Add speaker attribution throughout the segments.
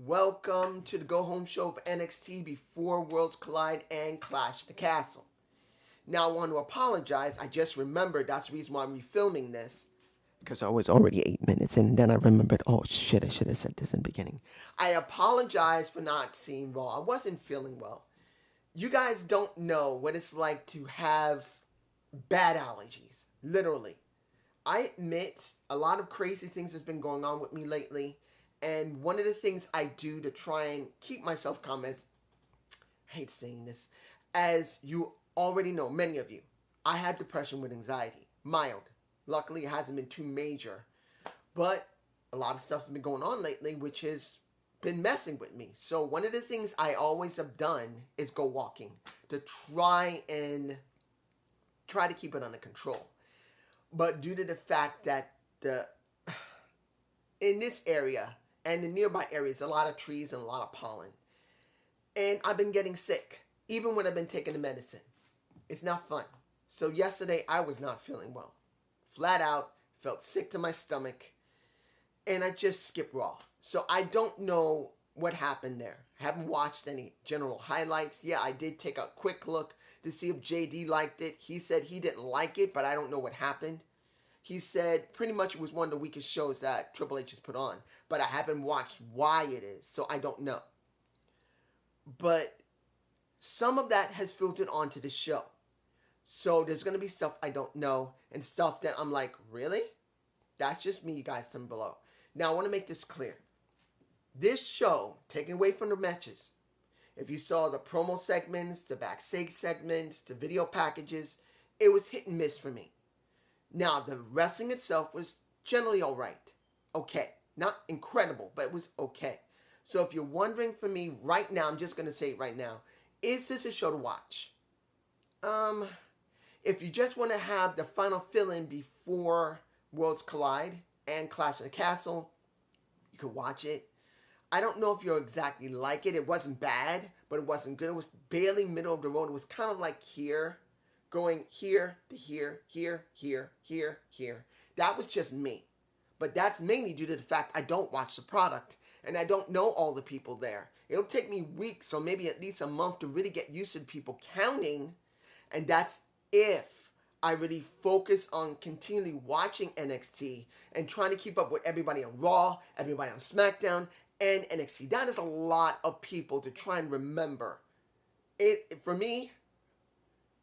Speaker 1: Welcome to the Go Home Show of NXT before Worlds Collide and Clash at the Castle. Now I want to apologize. I just remembered that's the reason why I'm refilming this. Because I was already 8 minutes in, and then I remembered, oh shit, I should have said this in the beginning. I apologize for not seeing Raw. I wasn't feeling well. You guys don't know what it's like to have bad allergies. Literally. I admit a lot of crazy things has been going on with me lately. And one of the things I do to try and keep myself calm is, I hate saying this, as you already know, many of you, I have depression with anxiety. Mild. Luckily, it hasn't been too major. But a lot of stuff's been going on lately, which has been messing with me. So one of the things I always have done is go walking to try to keep it under control. But due to the fact that in this area and the nearby areas, a lot of trees and a lot of pollen. And I've been getting sick, even when I've been taking the medicine. It's not fun. So yesterday, I was not feeling well. Flat out, felt sick to my stomach, and I just skipped Raw. So I don't know what happened there. I haven't watched any general highlights. Yeah, I did take a quick look to see if JD liked it. He said he didn't like it, but I don't know what happened. He said pretty much it was one of the weakest shows that Triple H has put on, but I haven't watched why it is, so I don't know. But some of that has filtered onto the show. So there's going to be stuff I don't know and stuff that I'm like, really? That's just me, you guys, down below. Now, I want to make this clear. This show, taken away from the matches, if you saw the promo segments, the backstage segments, the video packages, it was hit and miss for me. Now, the wrestling itself was generally all right. Okay. Not incredible, but it was okay. So if you're wondering for me right now, I'm just going to say it right now, is this a show to watch? If you just want to have the final fill-in before Worlds Collide and Clash of the Castle, you could watch it. I don't know if you'll exactly like it. It wasn't bad, but it wasn't good. It was barely middle of the road. It was kind of like here, going here to here, here, here, here, here. That was just me. But that's mainly due to the fact I don't watch the product, and I don't know all the people there. It'll take me weeks or maybe at least a month to really get used to the people counting, and that's if I really focus on continually watching NXT and trying to keep up with everybody on Raw, everybody on SmackDown, and NXT. That is a lot of people to try and remember. For me,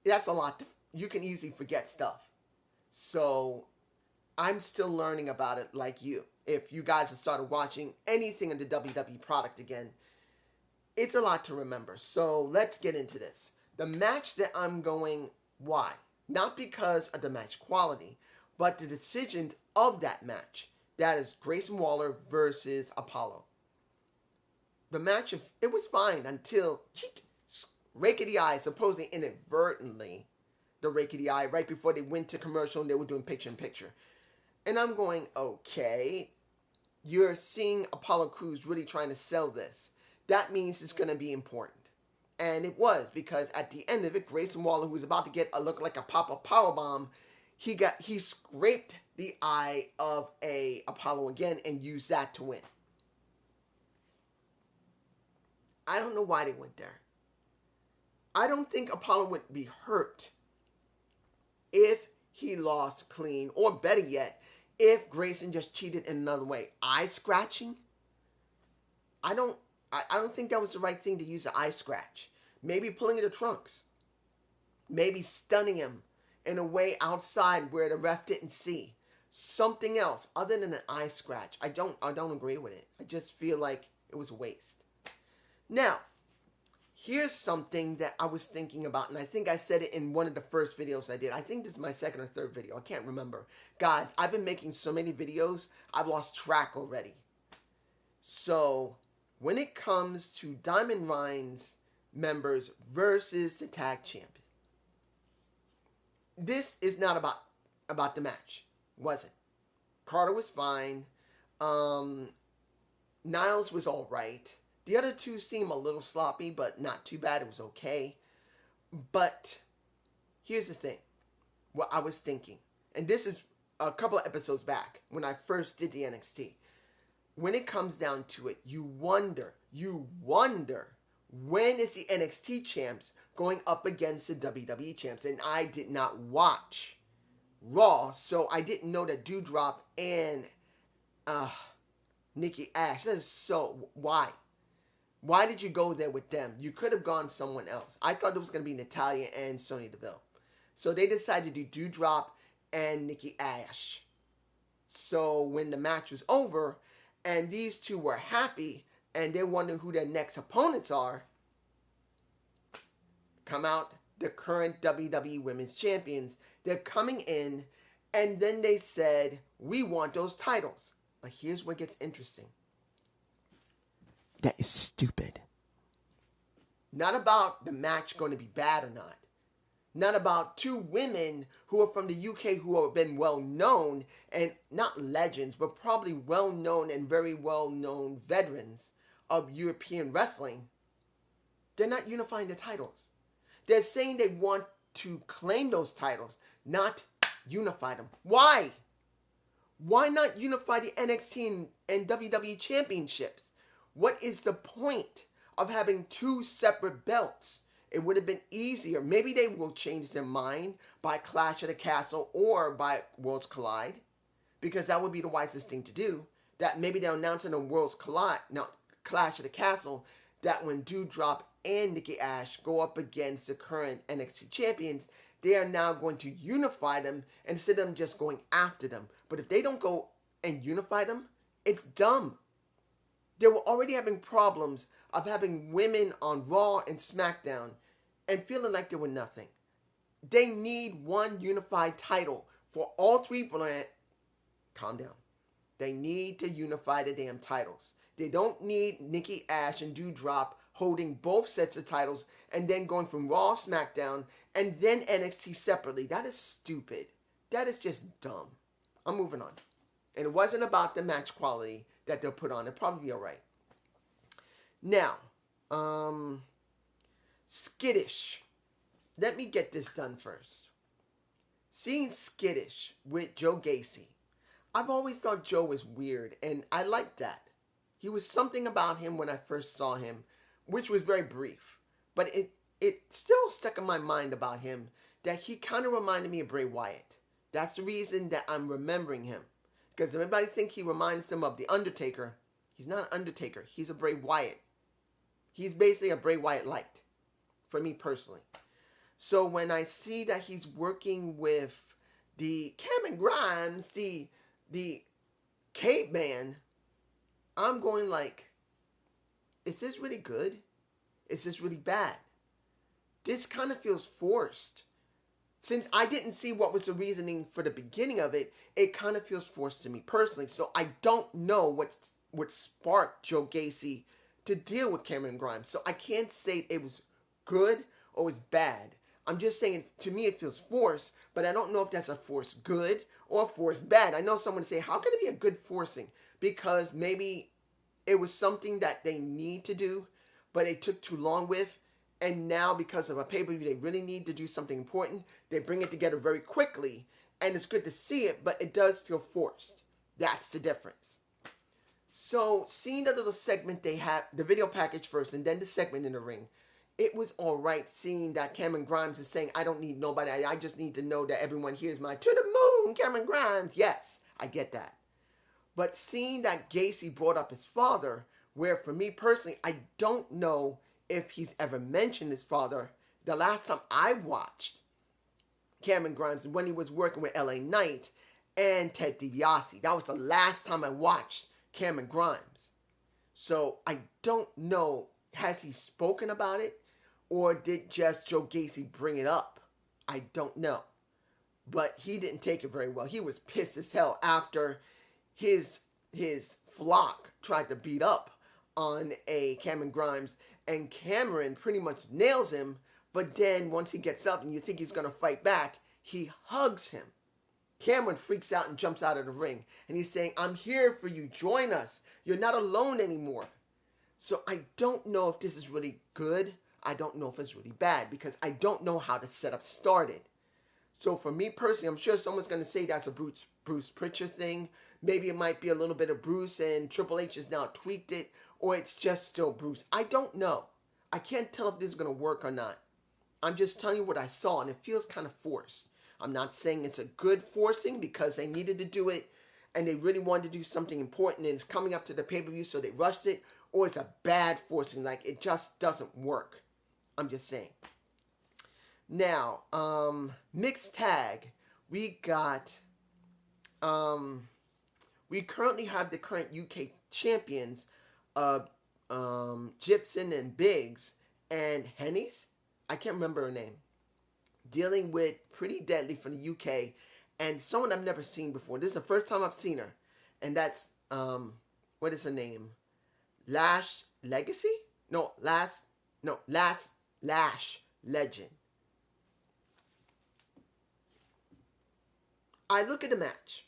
Speaker 1: that's a lot. You can easily forget stuff. So I'm still learning about it like you. If you guys have started watching anything in the WWE product again, it's a lot to remember. So let's get into this. The match that I'm going, why? Not because of the match quality, but the decision of that match. That is Grayson Waller versus Apollo. The match, it was fine until rake of the eye, supposedly inadvertently, the rake of the eye, right before they went to commercial and they were doing picture-in-picture. And I'm going, okay, you're seeing Apollo Crews really trying to sell this. That means it's going to be important. And it was, because at the end of it, Grayson Waller, who was about to get a look like a pop-up powerbomb, he scraped the eye of Apollo again and used that to win. I don't know why they went there. I don't think Apollo would be hurt if he lost clean, or better yet, if Grayson just cheated in another way. Eye scratching? I don't think that was the right thing to use, the eye scratch. Maybe pulling in the trunks. Maybe stunning him in a way outside where the ref didn't see. Something else other than an eye scratch. I don't agree with it. I just feel like it was a waste. Now, here's something that I was thinking about, and I think I said it in one of the first videos I did. I think this is my second or third video. I can't remember. Guys, I've been making so many videos, I've lost track already. So, when it comes to Diamond Ryan's members versus the tag champions, this is not about the match, was it? Carter was fine. Niles was all right. The other two seem a little sloppy, but not too bad. It was okay. But here's the thing. What I was thinking, and this is a couple of episodes back when I first did the NXT. when it comes down to it, you wonder, when is the NXT champs going up against the WWE champs? And I did not watch Raw, so I didn't know that Doudrop and Nikki Ash. That is so, why? Why did you go there with them? You could have gone someone else. I thought it was going to be Natalya and Sonya Deville. So they decided to do Doudrop and Nikki Ash. So when the match was over and these two were happy and they're wondering who their next opponents are, come out the current WWE Women's Champions. They're coming in, and then they said, we want those titles. But here's what gets interesting. That is stupid. Not about the match going to be bad or not. Not about two women who are from the UK who have been well known, and not legends, but probably well known and very well known veterans of European wrestling. They're not unifying the titles. They're saying they want to claim those titles, not unify them. Why? Why not unify the NXT and WWE championships? What is the point of having two separate belts? It would have been easier. Maybe they will change their mind by Clash of the Castle or by Worlds Collide, because that would be the wisest thing to do. That maybe they'll announce in a Clash of the Castle that when Doudrop and Nikki Ash go up against the current NXT champions, they are now going to unify them instead of them just going after them. But if they don't go and unify them, it's dumb. They were already having problems of having women on Raw and SmackDown and feeling like they were nothing. They need one unified title for all three brands. Calm down. They need to unify the damn titles. They don't need Nikki Ash and Doudrop holding both sets of titles and then going from Raw, SmackDown, and then NXT separately. That is stupid. That is just dumb. I'm moving on. And it wasn't about the match quality that they'll put on. It'll probably be all right. Now, Skittish. Let me get this done first. Seeing Skittish with Joe Gacy. I've always thought Joe was weird, and I liked that. He was something about him when I first saw him, which was very brief. But it still stuck in my mind about him that he kind of reminded me of Bray Wyatt. That's the reason that I'm remembering him. Because if everybody thinks he reminds them of The Undertaker, he's not an Undertaker. He's a Bray Wyatt. He's basically a Bray Wyatt light, for me personally. So when I see that he's working with the Cameron Grimes, the caveman, I'm going like, is this really good? Is this really bad? This kind of feels forced. Since I didn't see what was the reasoning for the beginning of it, it kind of feels forced to me personally. So I don't know what sparked Joe Gacy to deal with Cameron Grimes. So I can't say it was good or it was bad. I'm just saying, to me, it feels forced, but I don't know if that's a force good or a force bad. I know someone say, how can it be a good forcing? Because maybe it was something that they need to do, but they took too long with. And now, because of a pay-per-view, they really need to do something important. They bring it together very quickly, and it's good to see it, but it does feel forced. That's the difference. So, seeing the little segment they had, the video package first, and then the segment in the ring, it was all right seeing that Cameron Grimes is saying, I don't need nobody. I just need to know that everyone hears my to the moon, Cameron Grimes. Yes, I get that. But seeing that Gacy brought up his father, where for me personally, I don't know if he's ever mentioned his father. The last time I watched Cameron Grimes, when he was working with LA Knight and Ted DiBiase. That was the last time I watched Cameron Grimes. So I don't know, has he spoken about it? Or did just Joe Gacy bring it up? I don't know. But he didn't take it very well. He was pissed as hell after his flock tried to beat up on a Cameron Grimes. And Cameron pretty much nails him. But then once he gets up and you think he's going to fight back, he hugs him. Cameron freaks out and jumps out of the ring. And he's saying, I'm here for you. Join us. You're not alone anymore. So I don't know if this is really good. I don't know if it's really bad because I don't know how the setup started. So for me personally, I'm sure someone's going to say that's a Bruce Pritchard thing. Maybe it might be a little bit of Bruce and Triple H has now tweaked it, or it's just still Bruce. I don't know. I can't tell if this is going to work or not. I'm just telling you what I saw, and it feels kind of forced. I'm not saying it's a good forcing because they needed to do it and they really wanted to do something important and it's coming up to the pay-per-view so they rushed it, or it's a bad forcing, like it just doesn't work. I'm just saying. Now, mixed tag, we got, we currently have the current UK champions, Gibson and Biggs and Hennies, I can't remember her name, dealing with Pretty Deadly from the UK and someone I've never seen before. This is the first time I've seen her, and that's, what is her name? Lash Legacy? Lash Legend. I look at the match.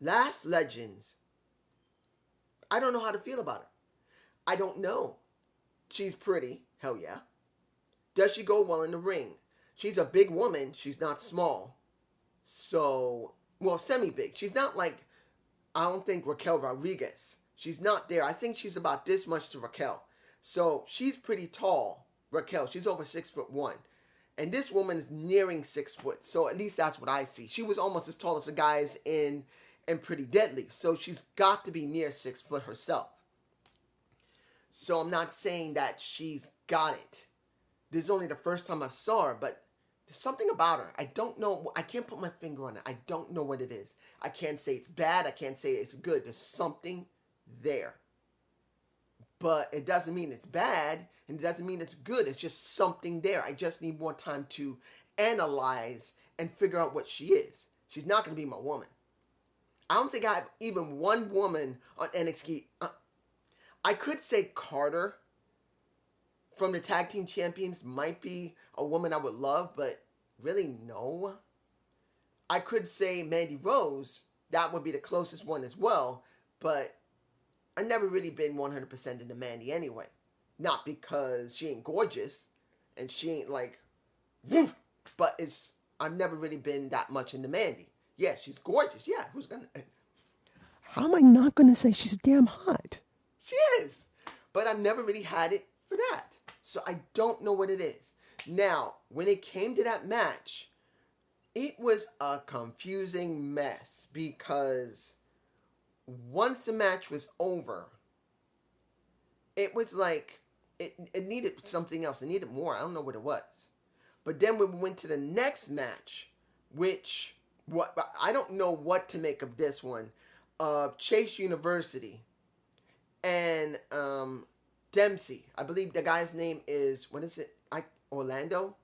Speaker 1: Lash Legends. I don't know how to feel about her. I don't know. She's pretty. Hell yeah. Does she go well in the ring? She's a big woman. She's not small. So, well, semi-big. She's not like, I don't think Raquel Rodriguez. She's not there. I think she's about this much to Raquel. So, she's pretty tall. Raquel, she's over 6'1". And this woman is nearing 6 foot. So, at least that's what I see. She was almost as tall as the guys in Pretty Deadly. So, she's got to be near 6 foot herself. So, I'm not saying that she's got it. This is only the first time I saw her, but there's something about her. I don't know. I can't put my finger on it. I don't know what it is. I can't say it's bad. I can't say it's good. There's something there. But it doesn't mean it's bad, and it doesn't mean it's good. It's just something there. I just need more time to analyze and figure out what she is. She's not going to be my woman. I don't think I have even one woman on NXT. I could say Carter from the Tag Team Champions might be a woman I would love, but really no. I could say Mandy Rose. That would be the closest one as well, but I've never really been 100% into Mandy anyway. Not because she ain't gorgeous, and she ain't like, woof, but I've never really been that much into Mandy. Yeah, she's gorgeous. Yeah, who's gonna... How am I not gonna say she's damn hot? She is. But I've never really had it for that. So I don't know what it is. Now, when it came to that match, it was a confusing mess because once the match was over, it was like it needed something else. It needed more. I don't know what it was. But then when we went to the next match, which I don't know what to make of this one. Chase University and Dempsey. I believe the guy's name is, what is it? Orlando?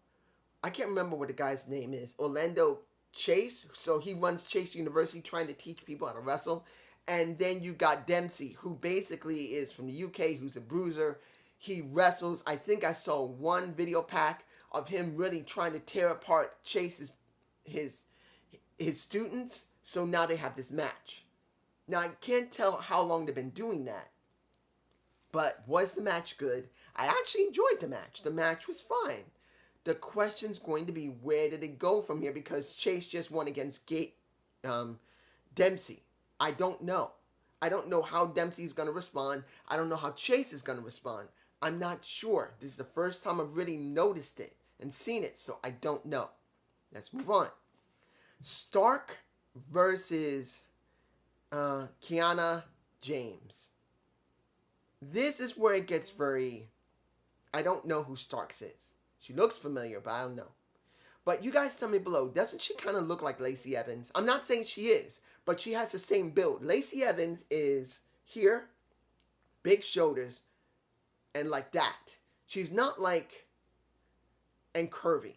Speaker 1: I can't remember what the guy's name is. Orlando Chase. So he runs Chase University trying to teach people how to wrestle. And then you got Dempsey, who basically is from the UK, who's a bruiser. He wrestles. I think I saw one video pack of him really trying to tear apart Chase's his students. So now they have this match. Now I can't tell how long they've been doing that. But was the match good? I actually enjoyed the match. The match was fine. The question's going to be, where did it go from here? Because Chase just won against Dempsey. I don't know. I don't know how Dempsey's going to respond. I don't know how Chase is going to respond. I'm not sure. This is the first time I've really noticed it and seen it, so I don't know. Let's move on. Stark versus Kiana James. This is where it gets very... I don't know who Starks is. She looks familiar, but I don't know. But you guys tell me below, doesn't she kind of look like Lacey Evans? I'm not saying she is, but she has the same build. Lacey Evans is here, big shoulders, and like that. She's not like, and curvy.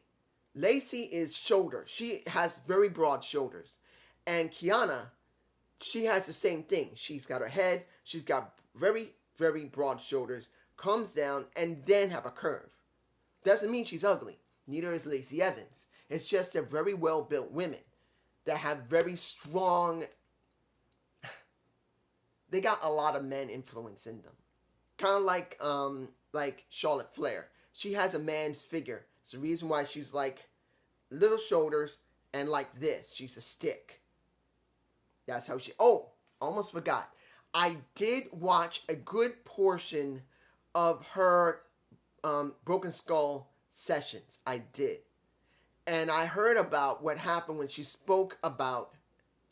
Speaker 1: Lacey is shoulder. She has very broad shoulders. And Kiana, she has the same thing. She's got her head, she's got very, very broad shoulders, comes down, and then have a curve. Doesn't mean she's ugly. Neither is Lacey Evans. It's just they're very well-built women that have very strong... They got a lot of men influence in them. Kind of like Charlotte Flair. She has a man's figure. It's the reason why she's like little shoulders and like this. She's a stick. That's how she... Oh, almost forgot. I did watch a good portion of her Broken Skull sessions. I did. And I heard about what happened when she spoke about.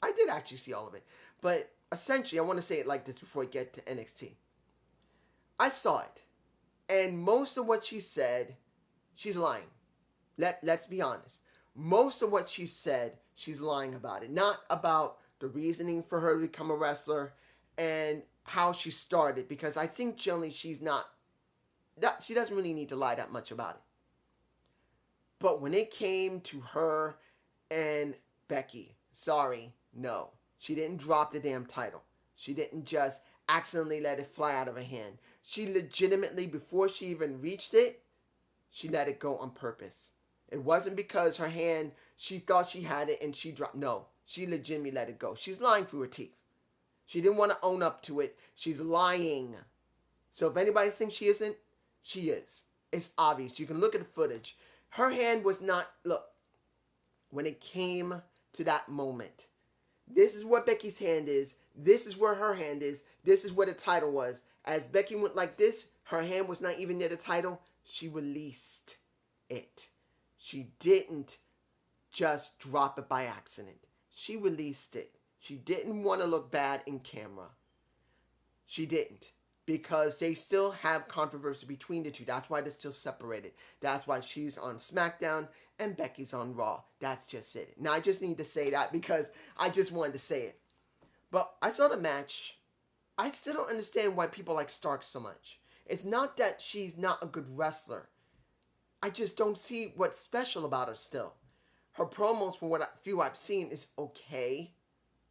Speaker 1: I did actually see all of it. But essentially, I want to say it like this before I get to NXT. I saw it. And most of what she said, she's lying. Let's be honest. Most of what she said, she's lying about it. Not about the reasoning for her to become a wrestler and how she started. Because I think generally she doesn't really need to lie that much about it. But when it came to her and Becky, sorry, no. She didn't drop the damn title. She didn't just accidentally let it fly out of her hand. She legitimately, before she even reached it, she let it go on purpose. It wasn't because her hand, she thought she had it and she dropped. No, she legitimately let it go. She's lying through her teeth. She didn't want to own up to it. She's lying. So if anybody thinks she isn't, she is. It's obvious. You can look at the footage. Her hand was not, look, when it came to that moment, this is what Becky's hand is. This is where her hand is. This is where the title was. As Becky went like this, her hand was not even near the title. She released it. She didn't just drop it by accident. She released it. She didn't want to look bad in camera. She didn't. Because they still have controversy between the two. That's why they're still separated. That's why she's on SmackDown and Becky's on Raw. That's just it. Now, I just need to say that because I just wanted to say it. But I saw the match. I still don't understand why people like Stark so much. It's not that she's not a good wrestler. I just don't see what's special about her still. Her promos, from what few I've seen, is okay.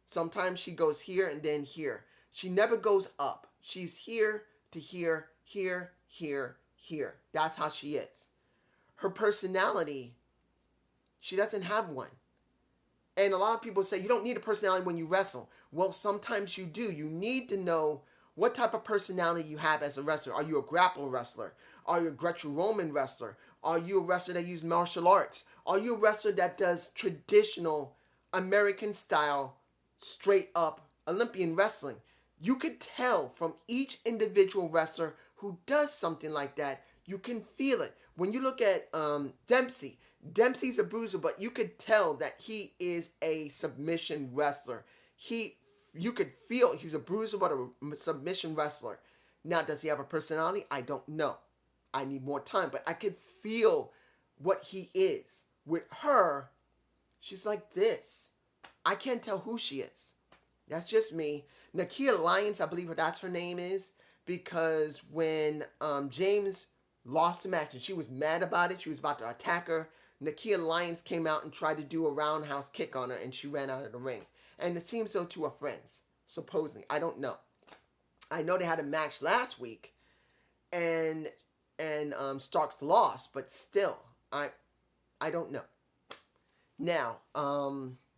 Speaker 1: Sometimes she goes here and then here. She never goes up. She's here to here, here, here, here. That's how she is. Her personality, she doesn't have one. And a lot of people say you don't need a personality when you wrestle. Well, sometimes you do. You need to know what type of personality you have as a wrestler. Are you a grapple wrestler? Are you a Greco-Roman wrestler? Are you a wrestler that uses martial arts? Are you a wrestler that does traditional American style, straight up Olympian wrestling? You could tell from each individual wrestler who does something like that. You can feel it. When you look at Dempsey, Dempsey's a bruiser, but you could tell that he is a submission wrestler. You could feel he's a bruiser, but a submission wrestler. Now, does he have a personality? I don't know. I need more time, but I could feel what he is. With her, she's like this. I can't tell who she is. That's just me. Nakia Lyons, I believe that's her name is, because when James lost the match and she was mad about it, she was about to attack her, Nakia Lyons came out and tried to do a roundhouse kick on her and she ran out of the ring. And it seems so to her friends, supposedly. I don't know. I know they had a match last week and Starks lost, but still, I don't know. Now,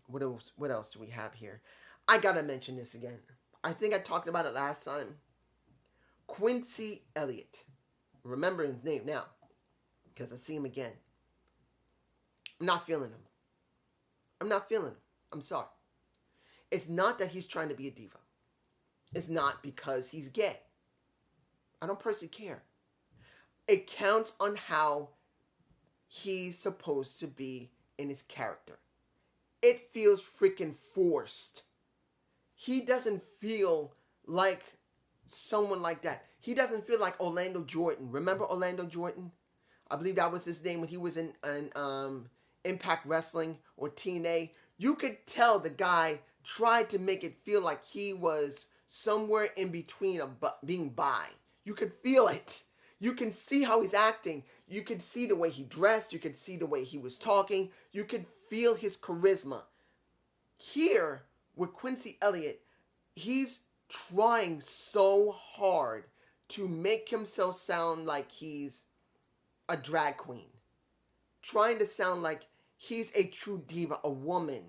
Speaker 1: what else do we have here? I gotta mention this again. I think I talked about it last time. Quincy Elliott. Remember his name now, because I see him again. I'm not feeling him. I'm sorry. It's not that he's trying to be a diva. It's not because he's gay. I don't personally care. It counts on how he's supposed to be in his character. It feels freaking forced. He doesn't feel like someone like that. He doesn't feel like Orlando Jordan. Remember Orlando Jordan? I believe that was his name when he was in Impact Wrestling or TNA. You could tell the guy tried to make it feel like he was somewhere in between of being bi. You could feel it. You can see how he's acting. You could see the way he dressed. You could see the way he was talking. You could feel his charisma. Here, with Quincy Elliott, he's trying so hard to make himself sound like he's a drag queen. Trying to sound like he's a true diva, a woman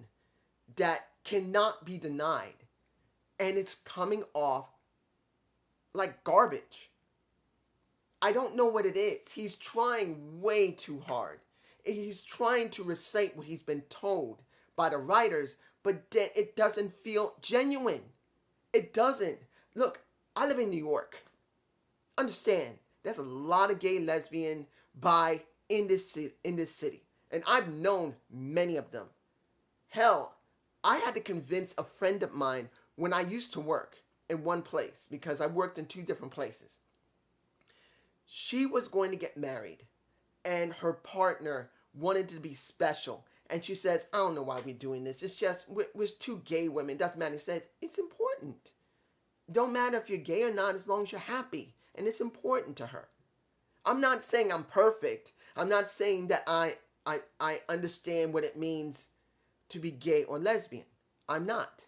Speaker 1: that cannot be denied. And it's coming off like garbage. I don't know what it is. He's trying way too hard. He's trying to recite what he's been told by the writers, but then it doesn't feel genuine. It doesn't. Look, I live in New York. Understand, there's a lot of gay, lesbian, bi in this city. And I've known many of them. Hell, I had to convince a friend of mine when I used to work in one place, because I worked in 2 different places. She was going to get married, and her partner wanted to be special. And she says, I don't know why we're doing this. It's just, we're 2 gay women. Doesn't matter. He said, it's important. Don't matter if you're gay or not, as long as you're happy. And it's important to her. I'm not saying I'm perfect. I'm not saying that I understand what it means to be gay or lesbian. I'm not.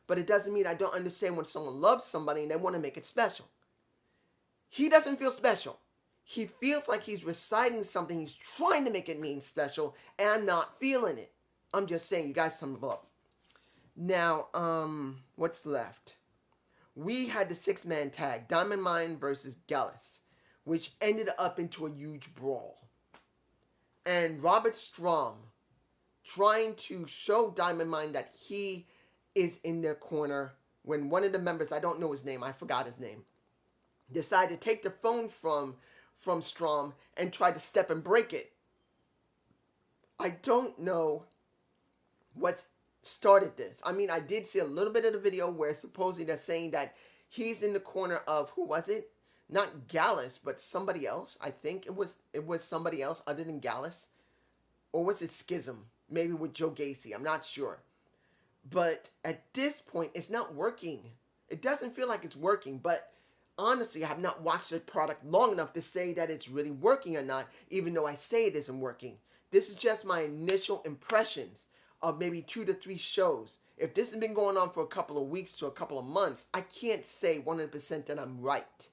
Speaker 1: But it doesn't mean I don't understand when someone loves somebody and they want to make it special. He doesn't feel special. He feels like he's reciting something. He's trying to make it mean special, and I'm not feeling it. I'm just saying, you guys tell me below. Now, what's left? We had the 6-man tag, Diamond Mine versus Gallagher, which ended up into a huge brawl. And Robert Strom trying to show Diamond Mine that he is in their corner when one of the members, I don't know his name, I forgot his name, decided to take the phone from Strom and tried to step and break it. I don't know what started this. I mean, I did see a little bit of the video where supposedly they're saying that he's in the corner of, who was it? Not Gallagher, but somebody else. I think it was somebody else other than Gallagher. Or was it Schism? Maybe with Joe Gacy. I'm not sure. But at this point, it's not working. It doesn't feel like it's working, but honestly, I have not watched the product long enough to say that it's really working or not, even though I say it isn't working. This is just my initial impressions of maybe 2 to 3 shows. If this has been going on for a couple of weeks to a couple of months, I can't say 100% that I'm right.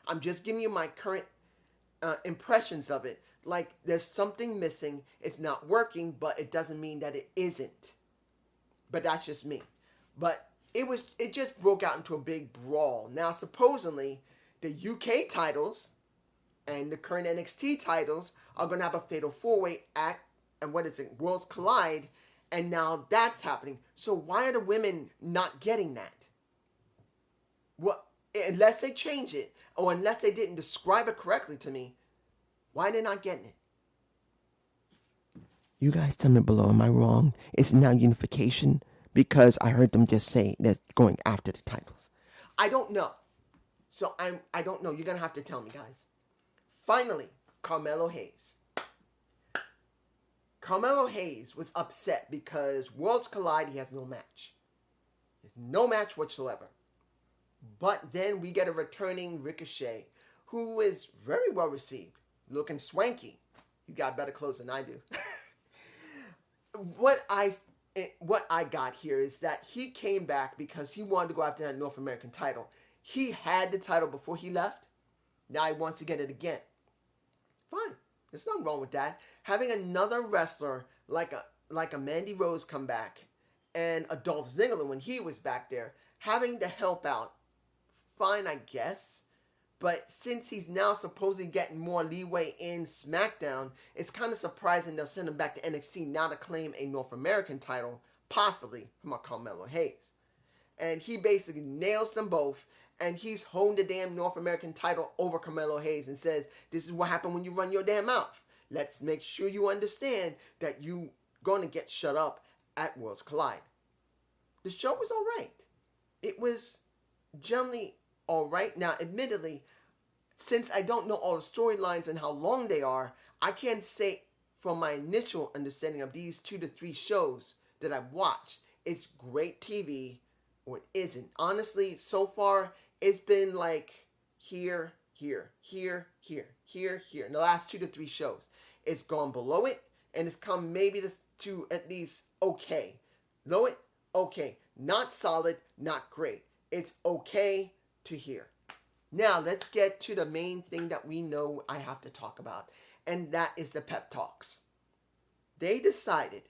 Speaker 1: I'm just giving you my current impressions of it. Like, there's something missing, it's not working, but it doesn't mean that it isn't. But that's just me. But it just broke out into a big brawl. Now, supposedly, the UK titles and the current NXT titles are going to have a fatal 4-way at, and what is it, Worlds Collide, and now that's happening. So why are the women not getting that? Well, unless they change it, or unless they didn't describe it correctly to me, why are they not getting it? You guys tell me below, am I wrong? Is it now unification? Because I heard them just say they're going after the titles. I don't know. So I don't know. You're going to have to tell me, guys. Finally, Carmelo Hayes. Carmelo Hayes was upset because Worlds Collide, he has no match. There's no match whatsoever. But then we get a returning Ricochet, who is very well received, looking swanky. He got better clothes than I do. What I got here is that he came back because he wanted to go after that North American title. He had the title before he left. Now he wants to get it again. Fine. There's nothing wrong with that. Having another wrestler like a Mandy Rose come back and a Dolph Ziggler when he was back there, having to help out, fine, I guess. But since he's now supposedly getting more leeway in SmackDown, it's kind of surprising they'll send him back to NXT now to claim a North American title, possibly from Carmelo Hayes. And he basically nails them both, and he's holding the damn North American title over Carmelo Hayes and says, this is what happened when you run your damn mouth. Let's make sure you understand that you're going to get shut up at Worlds Collide. The show was all right. It was generally all right. Now, admittedly, since I don't know all the storylines and how long they are, I can't say from my initial understanding of these 2 to 3 shows that I've watched, it's great TV or it isn't. Honestly, so far, it's been like here, here, here, here, here, here. In the last 2 to 3 shows, it's gone below it, and it's come maybe to at least okay. Below it, okay. Not solid, not great. It's okay to hear. Now, let's get to the main thing that we know I have to talk about, and that is the pep talks. They decided,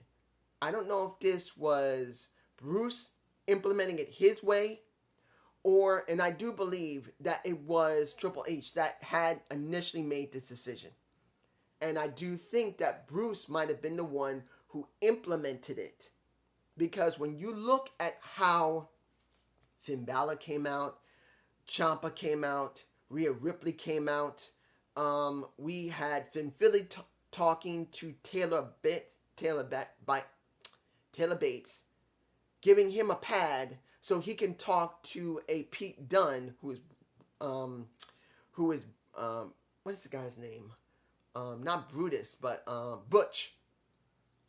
Speaker 1: I don't know if this was Bruce implementing it his way, or, and I do believe that it was Triple H that had initially made this decision. And I do think that Bruce might have been the one who implemented it. Because when you look at how Finn Balor came out. Ciampa came out. Rhea Ripley came out. We had Finn Philly talking to Taylor Bates, giving him a pad so he can talk to a Pete Dunne, who is what is the guy's name? Not Brutus, but Butch.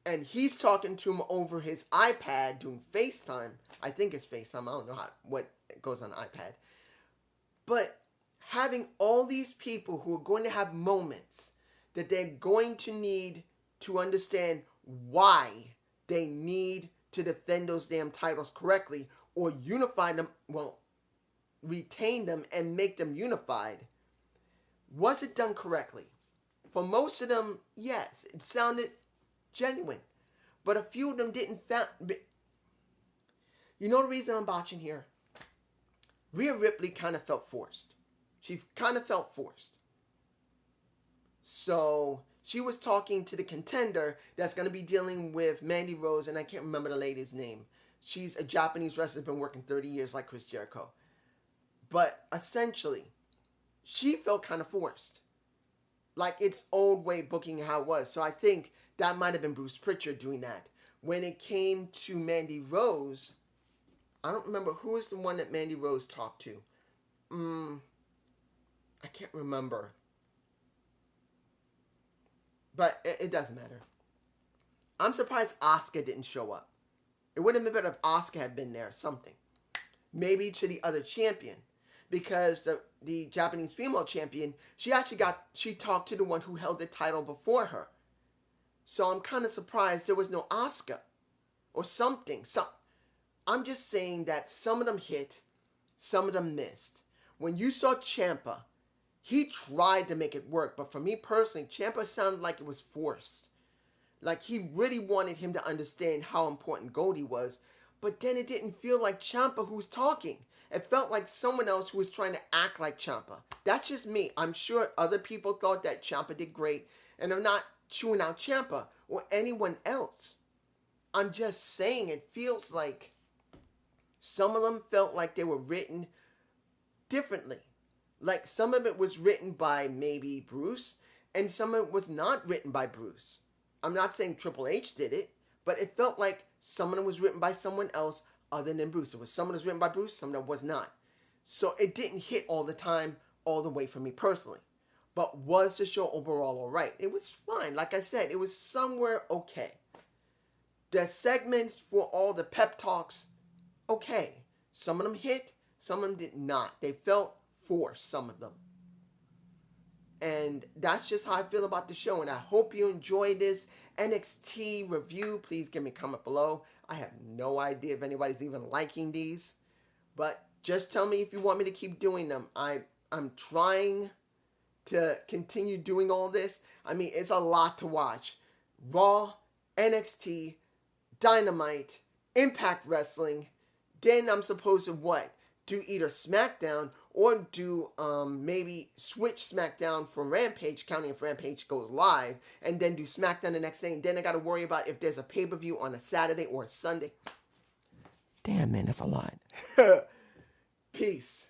Speaker 1: And he's talking to him over his iPad doing FaceTime. I think it's FaceTime. I don't know what goes on iPad. But having all these people who are going to have moments that they're going to need to understand why they need to defend those damn titles correctly or unify them, retain them and make them unified. Was it done correctly? For most of them, yes, it sounded genuine. But a few of them didn't. You know the reason I'm botching here? Rhea Ripley kind of felt forced. She kind of felt forced. So she was talking to the contender that's going to be dealing with Mandy Rose, and I can't remember the lady's name. She's a Japanese wrestler, been working 30 years like Chris Jericho. But essentially, she felt kind of forced. Like it's old way booking how it was. So I think that might have been Bruce Pritchard doing that. When it came to Mandy Rose, I don't remember who was the one that Mandy Rose talked to. I can't remember. But it doesn't matter. I'm surprised Asuka didn't show up. It would have been better if Asuka had been there or something. Maybe to the other champion. Because the Japanese female champion, she talked to the one who held the title before her. So I'm kind of surprised there was no Asuka. Or something. I'm just saying that some of them hit, some of them missed. When you saw Ciampa, he tried to make it work. But for me personally, Ciampa sounded like it was forced. Like he really wanted him to understand how important Goldie was. But then it didn't feel like Ciampa who was talking. It felt like someone else who was trying to act like Ciampa. That's just me. I'm sure other people thought that Ciampa did great. And I'm not chewing out Ciampa or anyone else. I'm just saying it feels like some of them felt like they were written differently. Like some of it was written by maybe Bruce and some of it was not written by Bruce. I'm not saying Triple H did it, but it felt like some of it was written by someone else other than Bruce. There was some that was written by Bruce, some that was not. So it didn't hit all the time, all the way for me personally. But was the show overall alright? It was fine. Like I said, it was somewhere okay. The segments for all the pep talks, okay. Some of them hit, some of them did not. They felt forced, some of them. And that's just how I feel about the show. And I hope you enjoyed this NXT review. Please give me a comment below. I have no idea if anybody's even liking these. But just tell me if you want me to keep doing them. I'm trying to continue doing all this. I mean, it's a lot to watch. Raw, NXT, Dynamite, Impact Wrestling. Then I'm supposed to what? Do either SmackDown or do maybe switch SmackDown for Rampage, counting if Rampage goes live, and then do SmackDown the next day. And then I got to worry about if there's a pay-per-view on a Saturday or a Sunday. Damn, man, that's a lot. Peace.